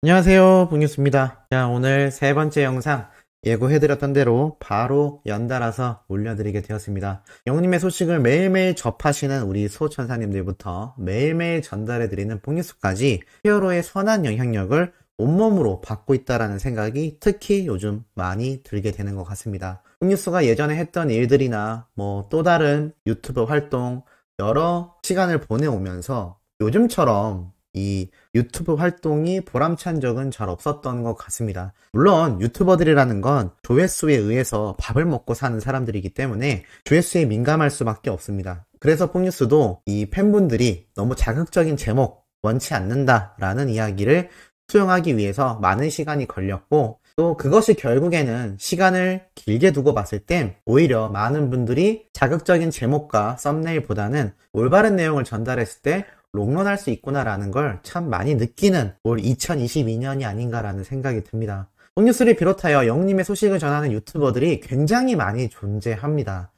안녕하세요, 봉뉴스입니다. 자, 오늘 세 번째 영상 예고해드렸던 대로 바로 연달아서 올려드리게 되었습니다. 영님의 소식을 매일매일 접하시는 우리 소천사님들부터 매일매일 전달해드리는 봉뉴스까지 히어로의 선한 영향력을 온몸으로 받고 있다는 생각이 특히 요즘 많이 들게 되는 것 같습니다. 봉뉴스가 예전에 했던 일들이나 또 다른 유튜브 활동 여러 시간을 보내오면서 요즘처럼 이 유튜브 활동이 보람찬 적은 잘 없었던 것 같습니다. 물론 유튜버들이라는 건 조회수에 의해서 밥을 먹고 사는 사람들이기 때문에 조회수에 민감할 수밖에 없습니다. 그래서 폭뉴스도 이 팬분들이 너무 자극적인 제목 원치 않는다라는 이야기를 수용하기 위해서 많은 시간이 걸렸고, 또 그것이 결국에는 시간을 길게 두고 봤을 땐 오히려 많은 분들이 자극적인 제목과 썸네일보다는 올바른 내용을 전달했을 때 롱런할 수 있구나라는 걸 참 많이 느끼는 올 2022년이 아닌가라는 생각이 듭니다. 폭뉴스를 비롯하여 영님의 소식을 전하는 유튜버들이 굉장히 많이 존재합니다.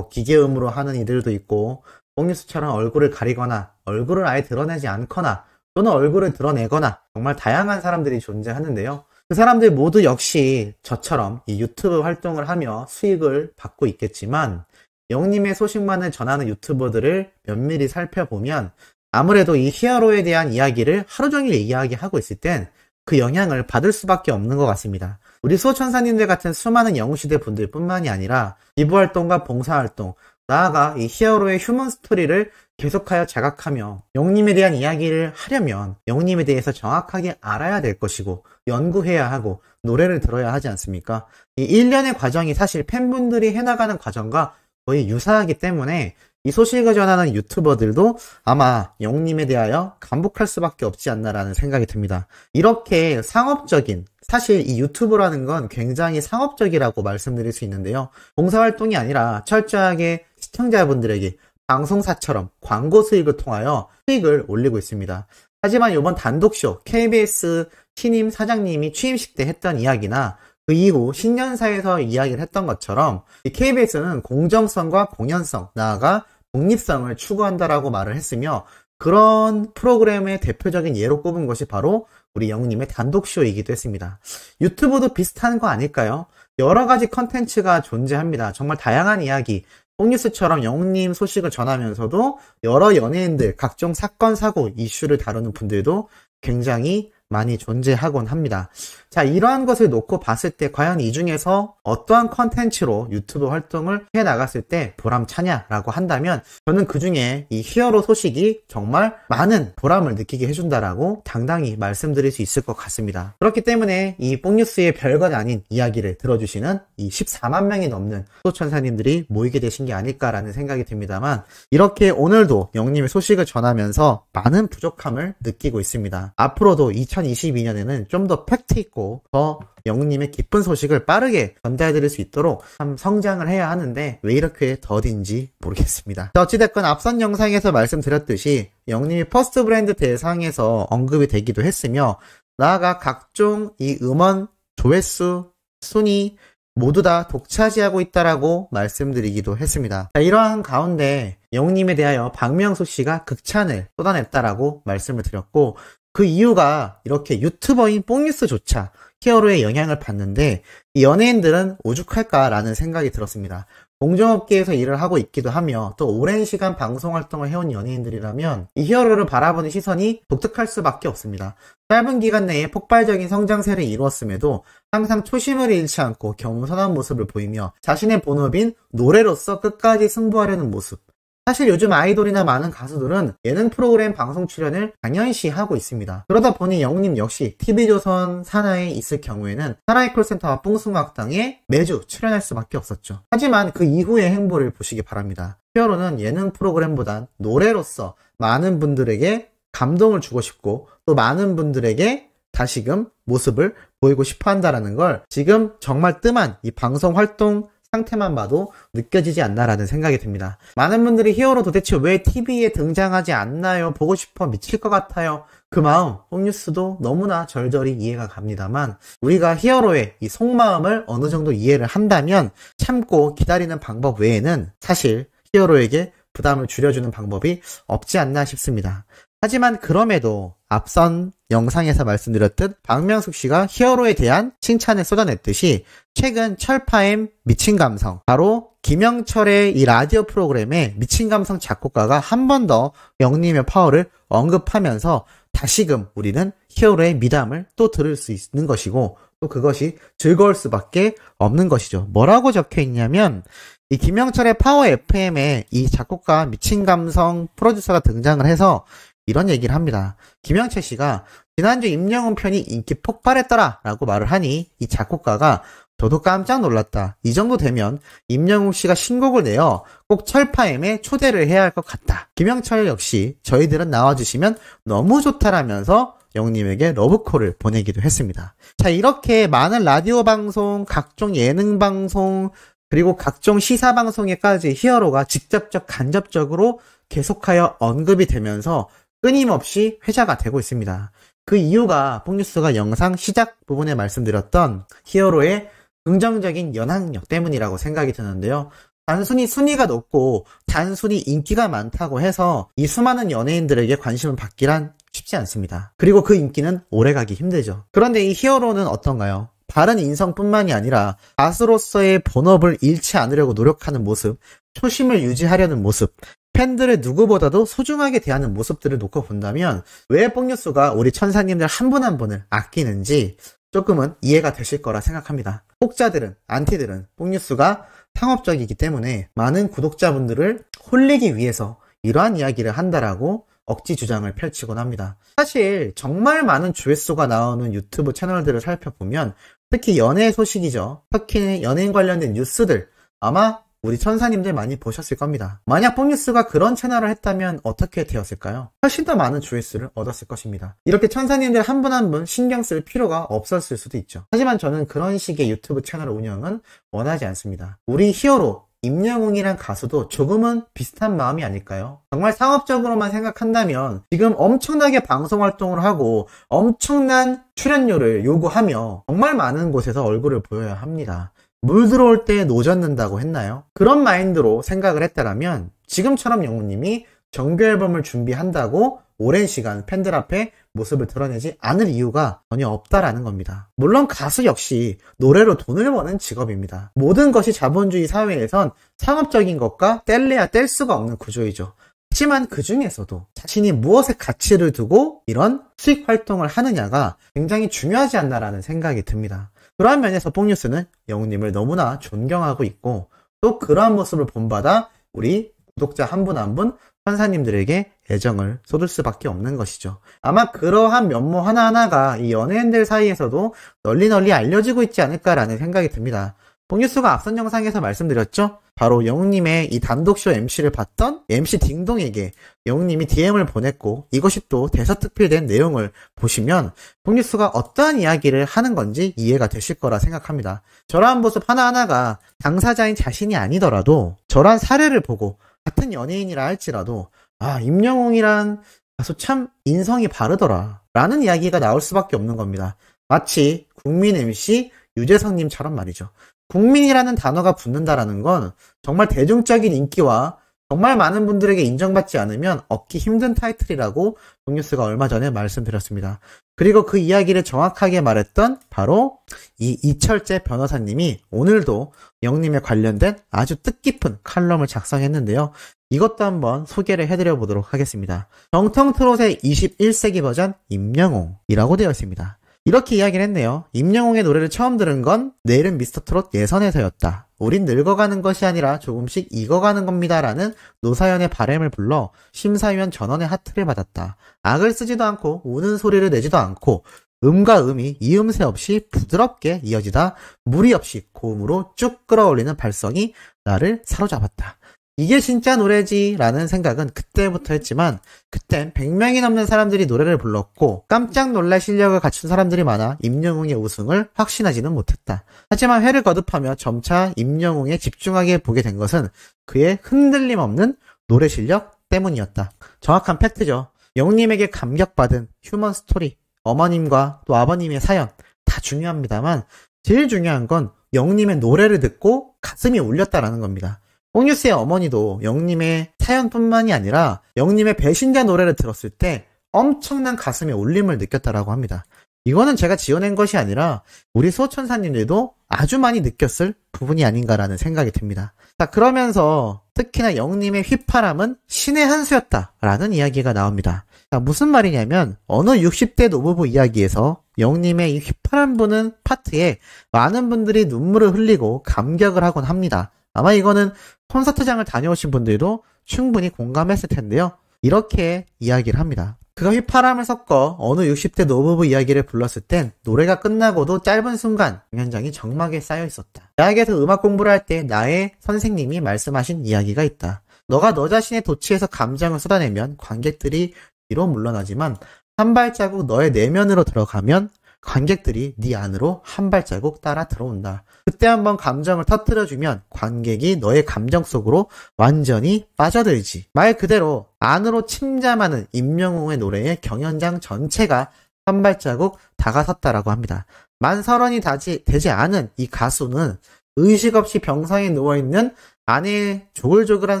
기계음으로 하는 이들도 있고, 폭뉴스처럼 얼굴을 가리거나 얼굴을 아예 드러내지 않거나 또는 얼굴을 드러내거나 정말 다양한 사람들이 존재하는데요. 그 사람들 모두 역시 저처럼 이 유튜브 활동을 하며 수익을 받고 있겠지만, 영님의 소식만을 전하는 유튜버들을 면밀히 살펴보면 아무래도 이 히어로에 대한 이야기를 하루 종일 이야기하고 있을 땐 그 영향을 받을 수밖에 없는 것 같습니다. 우리 수호천사님들 같은 수많은 영웅시대 분들 뿐만이 아니라 기부활동과 봉사활동, 나아가 이 히어로의 휴먼 스토리를 계속하여 자각하며 영웅님에 대한 이야기를 하려면 영웅님에 대해서 정확하게 알아야 될 것이고, 연구해야 하고 노래를 들어야 하지 않습니까? 이 일련의 과정이 사실 팬분들이 해나가는 과정과 거의 유사하기 때문에 이 소식을 전하는 유튜버들도 아마 영웅님에 대하여 감복할 수밖에 없지 않나라는 생각이 듭니다. 이렇게 상업적인, 사실 이 유튜브라는 건 굉장히 상업적이라고 말씀드릴 수 있는데요. 봉사활동이 아니라 철저하게 시청자분들에게 방송사처럼 광고 수익을 통하여 수익을 올리고 있습니다. 하지만 이번 단독쇼 KBS 신임 사장님이 취임식 때 했던 이야기나 그 이후 신년사에서 이야기를 했던 것처럼 KBS는 공정성과 공연성, 나아가 독립성을 추구한다라고 말을 했으며, 그런 프로그램의 대표적인 예로 꼽은 것이 바로 우리 영웅님의 단독쇼이기도 했습니다. 유튜브도 비슷한 거 아닐까요? 여러 가지 컨텐츠가 존재합니다. 정말 다양한 이야기, 폭뉴스처럼 영웅님 소식을 전하면서도 여러 연예인들, 각종 사건, 사고, 이슈를 다루는 분들도 굉장히 많이 존재하곤 합니다. 자, 이러한 것을 놓고 봤을 때 과연 이 중에서 어떠한 컨텐츠로 유튜브 활동을 해나갔을 때 보람차냐라고 한다면, 저는 그 중에 이 히어로 소식이 정말 많은 보람을 느끼게 해준다라고 당당히 말씀드릴 수 있을 것 같습니다. 그렇기 때문에 이 뽕뉴스의 별것 아닌 이야기를 들어주시는 이 14만 명이 넘는 소천사님들이 모이게 되신 게 아닐까라는 생각이 듭니다만, 이렇게 오늘도 영님의 소식을 전하면서 많은 부족함을 느끼고 있습니다. 앞으로도 2022년에는 좀 더 팩트 있고 더 영웅님의 기쁜 소식을 빠르게 전달해드릴 수 있도록 참 성장을 해야 하는데 왜 이렇게 더딘지 모르겠습니다. 어찌됐건 앞선 영상에서 말씀드렸듯이 영웅님이 퍼스트 브랜드 대상에서 언급이 되기도 했으며, 나아가 각종 이 음원, 조회수, 순위 모두 다 독차지하고 있다라고 말씀드리기도 했습니다. 자, 이러한 가운데 영웅님에 대하여 박명수 씨가 극찬을 쏟아냈다라고 말씀을 드렸고, 그 이유가 이렇게 유튜버인 뽕뉴스조차 히어로의 영향을 받는데 이 연예인들은 오죽할까라는 생각이 들었습니다. 공정업계에서 일을 하고 있기도 하며 또 오랜 시간 방송활동을 해온 연예인들이라면 이 히어로를 바라보는 시선이 독특할 수밖에 없습니다. 짧은 기간 내에 폭발적인 성장세를 이루었음에도 항상 초심을 잃지 않고 겸손한 모습을 보이며 자신의 본업인 노래로서 끝까지 승부하려는 모습, 사실 요즘 아이돌이나 많은 가수들은 예능 프로그램 방송 출연을 당연시 하고 있습니다. 그러다 보니 영웅님 역시 TV조선 산하에 있을 경우에는 사나이 콜센터와 뽕숭아학당에 매주 출연할 수밖에 없었죠. 하지만 그 이후의 행보를 보시기 바랍니다. 히어로는 예능 프로그램보단 노래로서 많은 분들에게 감동을 주고 싶고 또 많은 분들에게 다시금 모습을 보이고 싶어 한다는 걸 지금 정말 뜸한 이 방송 활동 상태만 봐도 느껴지지 않나라는 생각이 듭니다. 많은 분들이 히어로 도대체 왜 TV에 등장하지 않나요? 보고 싶어 미칠 것 같아요. 그 마음, 뽕뉴스도 너무나 절절히 이해가 갑니다만, 우리가 히어로의 이 속마음을 어느 정도 이해를 한다면 참고 기다리는 방법 외에는 사실 히어로에게 부담을 줄여주는 방법이 없지 않나 싶습니다. 하지만 그럼에도 앞선 영상에서 말씀드렸듯 박명숙 씨가 히어로에 대한 칭찬을 쏟아냈듯이 최근 철파엠 미친 감성, 바로 김영철의 이 라디오 프로그램에 미친 감성 작곡가가 한 번 더 영님의 파워를 언급하면서 다시금 우리는 히어로의 미담을 또 들을 수 있는 것이고, 또 그것이 즐거울 수밖에 없는 것이죠. 뭐라고 적혀 있냐면, 이 김영철의 파워 FM에 이 작곡가 미친 감성 프로듀서가 등장을 해서 이런 얘기를 합니다. 김영철 씨가 지난주 임영웅 편이 인기 폭발했더라 라고 말을 하니 이 작곡가가 저도 깜짝 놀랐다. 이 정도 되면 임영웅 씨가 신곡을 내어 꼭 철파엠에 초대를 해야 할 것 같다. 김영철 역시 저희들은 나와주시면 너무 좋다라면서 영님에게 러브콜을 보내기도 했습니다. 자, 이렇게 많은 라디오 방송, 각종 예능 방송, 그리고 각종 시사 방송에까지 히어로가 직접적 간접적으로 계속하여 언급이 되면서 끊임없이 회자가 되고 있습니다. 그 이유가 폭뉴스가 영상 시작 부분에 말씀드렸던 히어로의 긍정적인 연항력 때문이라고 생각이 드는데요. 단순히 순위가 높고 단순히 인기가 많다고 해서 이 수많은 연예인들에게 관심을 받기란 쉽지 않습니다. 그리고 그 인기는 오래가기 힘들죠. 그런데 이 히어로는 어떤가요? 바른 인성뿐만이 아니라 가수로서의 본업을 잃지 않으려고 노력하는 모습, 초심을 유지하려는 모습, 팬들을 누구보다도 소중하게 대하는 모습들을 놓고 본다면 왜 폭뉴스가 우리 천사님들 한 분 한 분을 아끼는지 조금은 이해가 되실 거라 생각합니다. 혹자들은, 안티들은 폭뉴스가 상업적이기 때문에 많은 구독자분들을 홀리기 위해서 이러한 이야기를 한다라고 억지 주장을 펼치곤 합니다. 사실 정말 많은 조회수가 나오는 유튜브 채널들을 살펴보면 특히 연예 소식이죠. 특히 연예인 관련된 뉴스들 아마 우리 천사님들 많이 보셨을 겁니다. 만약 폭뉴스가 그런 채널을 했다면 어떻게 되었을까요? 훨씬 더 많은 조회수를 얻었을 것입니다. 이렇게 천사님들 한 분 한 분 신경 쓸 필요가 없었을 수도 있죠. 하지만 저는 그런 식의 유튜브 채널 운영은 원하지 않습니다. 우리 히어로 임영웅이란 가수도 조금은 비슷한 마음이 아닐까요? 정말 상업적으로만 생각한다면 지금 엄청나게 방송 활동을 하고 엄청난 출연료를 요구하며 정말 많은 곳에서 얼굴을 보여야 합니다. 물 들어올 때 노젓는다고 했나요? 그런 마인드로 생각을 했다라면 지금처럼 영웅님이 정규 앨범을 준비한다고 오랜 시간 팬들 앞에 모습을 드러내지 않을 이유가 전혀 없다라는 겁니다. 물론 가수 역시 노래로 돈을 버는 직업입니다. 모든 것이 자본주의 사회에선 상업적인 것과 뗄래야 뗄 수가 없는 구조이죠. 하지만 그 중에서도 자신이 무엇에 가치를 두고 이런 수익 활동을 하느냐가 굉장히 중요하지 않나라는 생각이 듭니다. 그러한 면에서 폭뉴스는 영웅님을 너무나 존경하고 있고 또 그러한 모습을 본받아 우리 구독자 한 분 한 분 천사님들에게 애정을 쏟을 수밖에 없는 것이죠. 아마 그러한 면모 하나하나가 이 연예인들 사이에서도 널리 알려지고 있지 않을까라는 생각이 듭니다. 폭뉴스가 앞선 영상에서 말씀드렸죠? 바로 영웅님의 이 단독쇼 MC를 봤던 MC 딩동에게 영웅님이 DM을 보냈고 이것이 또 대서특필된 내용을 보시면 폭뉴스가 어떠한 이야기를 하는 건지 이해가 되실 거라 생각합니다. 저러한 모습 하나하나가 당사자인 자신이 아니더라도 저러한 사례를 보고 같은 연예인이라 할지라도 아, 임영웅이란 가수 참 인성이 바르더라 라는 이야기가 나올 수밖에 없는 겁니다. 마치 국민 MC 유재석님처럼 말이죠. 국민이라는 단어가 붙는다라는 건 정말 대중적인 인기와 정말 많은 분들에게 인정받지 않으면 얻기 힘든 타이틀이라고 폭뉴스가 얼마 전에 말씀드렸습니다. 그리고 그 이야기를 정확하게 말했던 바로 이 이철재 변호사님이 오늘도 영님에 관련된 아주 뜻깊은 칼럼을 작성했는데요. 이것도 한번 소개를 해드려 보도록 하겠습니다. 정통트롯의 21세기 버전 임영웅이라고 되어 있습니다. 이렇게 이야기를 했네요. 임영웅의 노래를 처음 들은 건 내 이름 미스터트롯 예선에서였다. 우린 늙어가는 것이 아니라 조금씩 익어가는 겁니다. 라는 노사연의 바램을 불러 심사위원 전원의 하트를 받았다. 악을 쓰지도 않고 우는 소리를 내지도 않고 음과 음이 이음새 없이 부드럽게 이어지다 무리 없이 고음으로 쭉 끌어올리는 발성이 나를 사로잡았다. 이게 진짜 노래지 라는 생각은 그때부터 했지만 그땐 100명이 넘는 사람들이 노래를 불렀고 깜짝 놀랄 실력을 갖춘 사람들이 많아 임영웅의 우승을 확신하지는 못했다. 하지만 회를 거듭하며 점차 임영웅에 집중하게 보게 된 것은 그의 흔들림 없는 노래 실력 때문이었다. 정확한 팩트죠. 영웅님에게 감격받은 휴먼 스토리, 어머님과 또 아버님의 사연 다 중요합니다만 제일 중요한 건 영웅님의 노래를 듣고 가슴이 울렸다라는 겁니다. 폭뉴스의 어머니도 영웅님의 사연뿐만이 아니라 영웅님의 배신자 노래를 들었을 때 엄청난 가슴에 울림을 느꼈다라고 합니다. 이거는 제가 지어낸 것이 아니라 우리 소천사님들도 아주 많이 느꼈을 부분이 아닌가라는 생각이 듭니다. 자, 그러면서 특히나 영님의 휘파람은 신의 한 수였다라는 이야기가 나옵니다. 자, 무슨 말이냐면 어느 60대 노부부 이야기에서 영님의 이 휘파람 부는 파트에 많은 분들이 눈물을 흘리고 감격을 하곤 합니다. 아마 이거는 콘서트장을 다녀오신 분들도 충분히 공감했을 텐데요. 이렇게 이야기를 합니다. 그가 휘파람을 섞어 어느 60대 노부부 이야기를 불렀을 땐 노래가 끝나고도 짧은 순간 공연장이 적막에 쌓여 있었다. 대학에서 음악 공부를 할 때 나의 선생님이 말씀하신 이야기가 있다. 너가 너 자신의 도취에서 감정을 쏟아내면 관객들이 뒤로 물러나지만 한 발자국 너의 내면으로 들어가면 관객들이 네 안으로 한 발자국 따라 들어온다. 그때 한번 감정을 터뜨려주면 관객이 너의 감정 속으로 완전히 빠져들지. 말 그대로 안으로 침잠하는 임영웅의 노래에 경연장 전체가 한 발자국 다가섰다라고 합니다. 만 30이 되지 않은 이 가수는 의식 없이 병상에 누워있는 아내의 조글조글한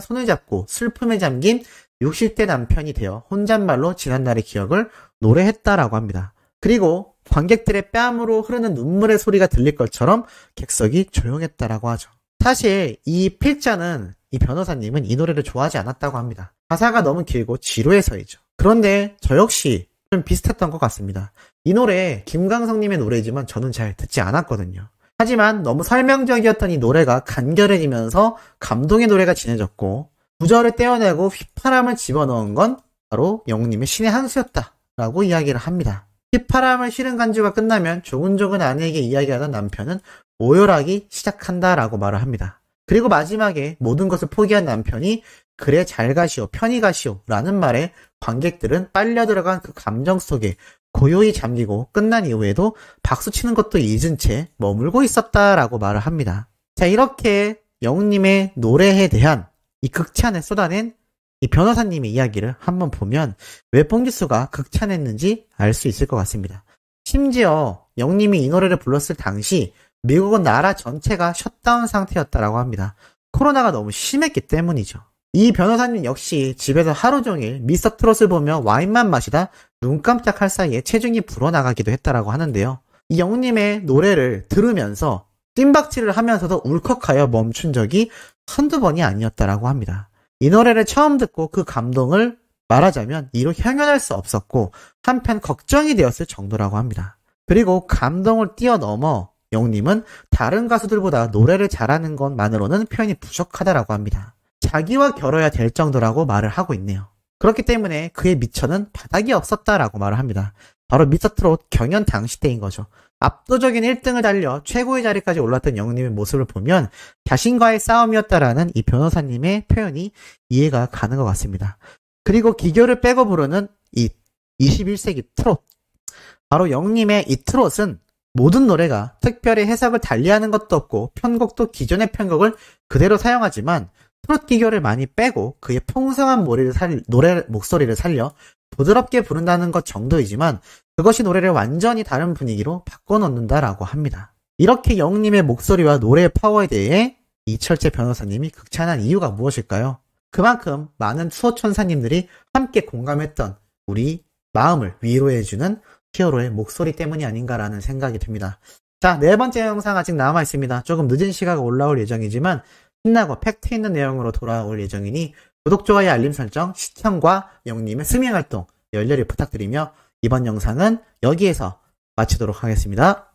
손을 잡고 슬픔에 잠긴 60대 남편이 되어 혼잣말로 지난날의 기억을 노래했다라고 합니다. 그리고 관객들의 뺨으로 흐르는 눈물의 소리가 들릴 것처럼 객석이 조용했다라고 하죠. 사실 이 필자는, 이 변호사님은 이 노래를 좋아하지 않았다고 합니다. 가사가 너무 길고 지루해서이죠. 그런데 저 역시 좀 비슷했던 것 같습니다. 이 노래 김광석님의 노래지만 저는 잘 듣지 않았거든요. 하지만 너무 설명적이었던 이 노래가 간결해지면서 감동의 노래가 진해졌고 구절을 떼어내고 휘파람을 집어넣은 건 바로 영웅님의 신의 한 수였다라고 이야기를 합니다. 휘파람을 실은 간주가 끝나면 조근조근 아내에게 이야기하던 남편은 오열하기 시작한다라고 말을 합니다. 그리고 마지막에 모든 것을 포기한 남편이 그래 잘 가시오 편히 가시오 라는 말에 관객들은 빨려 들어간 그 감정 속에 고요히 잠기고 끝난 이후에도 박수치는 것도 잊은 채 머물고 있었다라고 말을 합니다. 자, 이렇게 영웅님의 노래에 대한 이 극찬에 쏟아낸 이 변호사님의 이야기를 한번 보면 왜 뽕지수가 극찬했는지 알 수 있을 것 같습니다. 심지어 영님이 이 노래를 불렀을 당시 미국은 나라 전체가 셧다운 상태였다라고 합니다. 코로나가 너무 심했기 때문이죠. 이 변호사님 역시 집에서 하루 종일 미스터 트롯을 보며 와인만 마시다 눈 깜짝할 사이에 체중이 불어나가기도 했다라고 하는데요. 이 영님의 노래를 들으면서 뜀박질을 하면서도 울컥하여 멈춘 적이 한두 번이 아니었다라고 합니다. 이 노래를 처음 듣고 그 감동을 말하자면 이로 형용할 수 없었고 한편 걱정이 되었을 정도라고 합니다. 그리고 감동을 뛰어넘어 영님은 다른 가수들보다 노래를 잘하는 것만으로는 표현이 부족하다라고 합니다. 자기와 겨뤄야 될 정도라고 말을 하고 있네요. 그렇기 때문에 그의 미천은 바닥이 없었다라고 말을 합니다. 바로 미스터트롯 경연 당시 때인 거죠. 압도적인 1등을 달려 최고의 자리까지 올랐던 영웅님의 모습을 보면 자신과의 싸움이었다라는 이 변호사님의 표현이 이해가 가는 것 같습니다. 그리고 기교를 빼고 부르는 이 21세기 트롯. 바로 영웅님의 이 트롯은 모든 노래가 특별히 해석을 달리하는 것도 없고 편곡도 기존의 편곡을 그대로 사용하지만 트롯 기교를 많이 빼고 그의 풍성한 노래 목소리를 살려 부드럽게 부른다는 것 정도이지만 그것이 노래를 완전히 다른 분위기로 바꿔놓는다라고 합니다. 이렇게 영웅님의 목소리와 노래의 파워에 대해 이철재 변호사님이 극찬한 이유가 무엇일까요? 그만큼 많은 수호천사님들이 함께 공감했던 우리 마음을 위로해주는 히어로의 목소리 때문이 아닌가라는 생각이 듭니다. 자, 네 번째 영상 아직 남아있습니다. 조금 늦은 시각에 올라올 예정이지만 신나고 팩트 있는 내용으로 돌아올 예정이니 구독, 좋아요, 알림 설정, 시청과 영웅님의 스밍 활동 열렬히 부탁드리며 이번 영상은 여기에서 마치도록 하겠습니다.